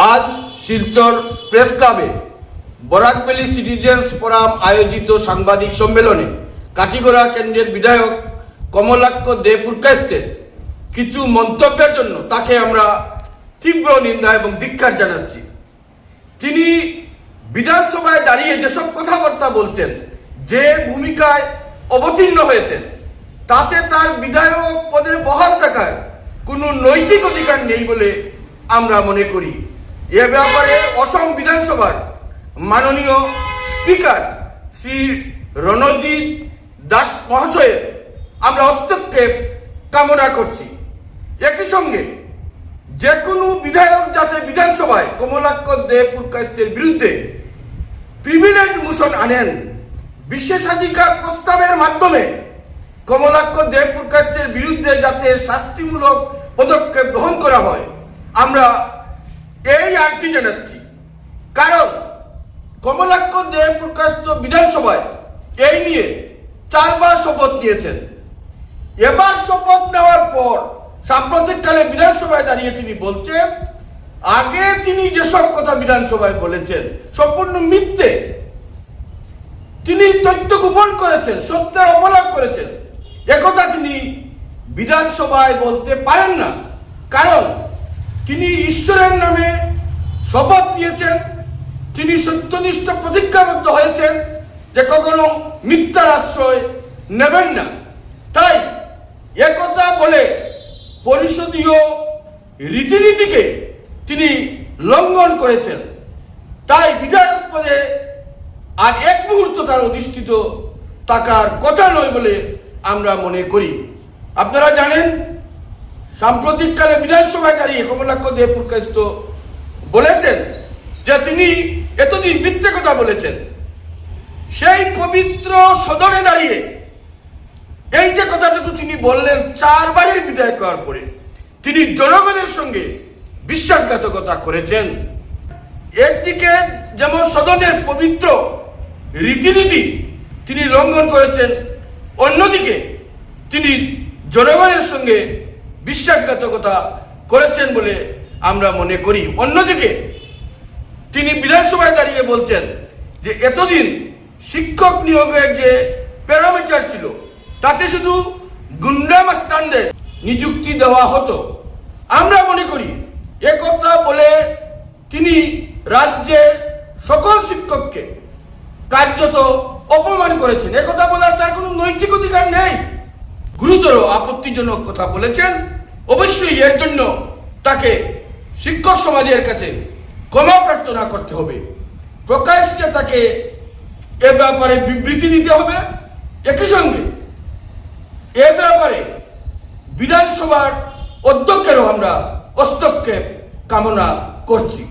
আজ শিলচর প্রেস ক্লাবে বরাকভ্যালি citizens forum আয়োজিত সাংবাদিক সম্মেলনে কাটিগড়া কেন্দ্রের বিধায়ক কমলাক্ষ দে পুরকাইস্তের কিছু মন্তব্যের জন্য তাকে আমরা তীব্র নিন্দা এবং ধিক্কার জানাচ্ছি। তিনি বিধানসভায় দাঁড়িয়ে যেসব কথাবার্তা বলছেন, যে ভূমিকায় অবতীর্ণ হয়েছেন, তাতে তার বিধায়ক পদে বহাল থাকার কোনো নৈতিক অধিকার নেই বলে আমরা মনে করি। এ ব্যাপারে অসম বিধানসভার মাননীয় স্পিকার শ্রী রণজিৎ দাস মহাশয়ের আমরা হস্তক্ষেপ কামনা করছি। একই সঙ্গে যে কোনো বিধায়ক যাতে বিধানসভায় কমলাক্ষ দে পুরকাইস্তের বিরুদ্ধে প্রিভিলেজ মোশন আনেন, বিশেষাধিকার প্রস্তাবের মাধ্যমে কমলাক্ষ দে পুরকাইস্তের বিরুদ্ধে যাতে শাস্তিমূলক পদক্ষেপ গ্রহণ করা হয়, আমরা এই আর্জি জানাচ্ছি। কারণ কমলাক্ষ দে পুরকাইস্ত বিধানসভায় এই নিয়ে 4 বার শপথ নিয়েছেন। এবার শপথ নেওয়ার পর সাম্প্রতিককালে বিধানসভায় দাঁড়িয়ে তিনি বলছেন, আগে তিনি যেসব কথা বিধানসভায় বলেছেন সম্পূর্ণ মিথ্যে। তিনি তথ্য গোপন করেছেন, সত্যের অবলাপ করেছেন। একথা তিনি বিধানসভায় বলতে পারেন না, কারণ তিনি ঈশ্বরের নামে শপথ নিয়েছেন, তিনি সত্যনিষ্ঠ প্রতিজ্ঞাবদ্ধ হয়েছেন যে কখনো মিথ্যার আশ্রয় নেবেন না। তাই একথা বলে পরিষদীয় রীতিনীতিকে তিনি লঙ্ঘন করেছেন। তাই বিধায়ক পদে আর এক মুহূর্ত তার অধিষ্ঠিত থাকার কথা নয় বলে আমরা মনে করি। আপনারা জানেন, সাম্প্রতিককালে বিধানসভায় দাঁড়িয়ে কমলাক্ষ দে পুরকাইস্ত বলেছেন যে তিনি এতদিন মিথ্যে কথা বলেছেন। সেই পবিত্র সদনে দাঁড়িয়ে এই যে কথাটুকু তিনি বললেন 4 বারের বিধায়ক হওয়ার পরে, তিনি জনগণের সঙ্গে বিশ্বাসঘাতকতা করেছেন। একদিকে যেমন সদনের পবিত্র রীতিনীতি তিনি লঙ্ঘন করেছেন, অন্যদিকে তিনি জনগণের সঙ্গে বিশ্বাসঘাতকতা করেছেন বলে আমরা মনে করি। অন্যদিকে তিনি বিধানসভায় দাঁড়িয়ে বলছেন যে এতদিন শিক্ষক নিয়োগের যে প্যারামিটার ছিল, তাতে শুধু গুন্ডা মাস্তানদের নিযুক্তি দেওয়া হতো। আমরা মনে করি একথা বলে তিনি রাজ্যের সকল শিক্ষককে কার্যত অপমান করেছেন। একথা বলার তার কোনো নৈতিক অধিকার নেই। গুরুতর আপত্তিজনক কথা বলেছেন। অবশ্যই এর জন্য তাকে শিক্ষক সমাজের কাছে ক্ষমা প্রার্থনা করতে হবে। প্রকাশ্যে তাকে এ ব্যাপারে বিবৃতি দিতে হবে। একই সঙ্গে এ ব্যাপারে বিধানসভার অধ্যক্ষেরও আমরা হস্তক্ষেপ কামনা করছি।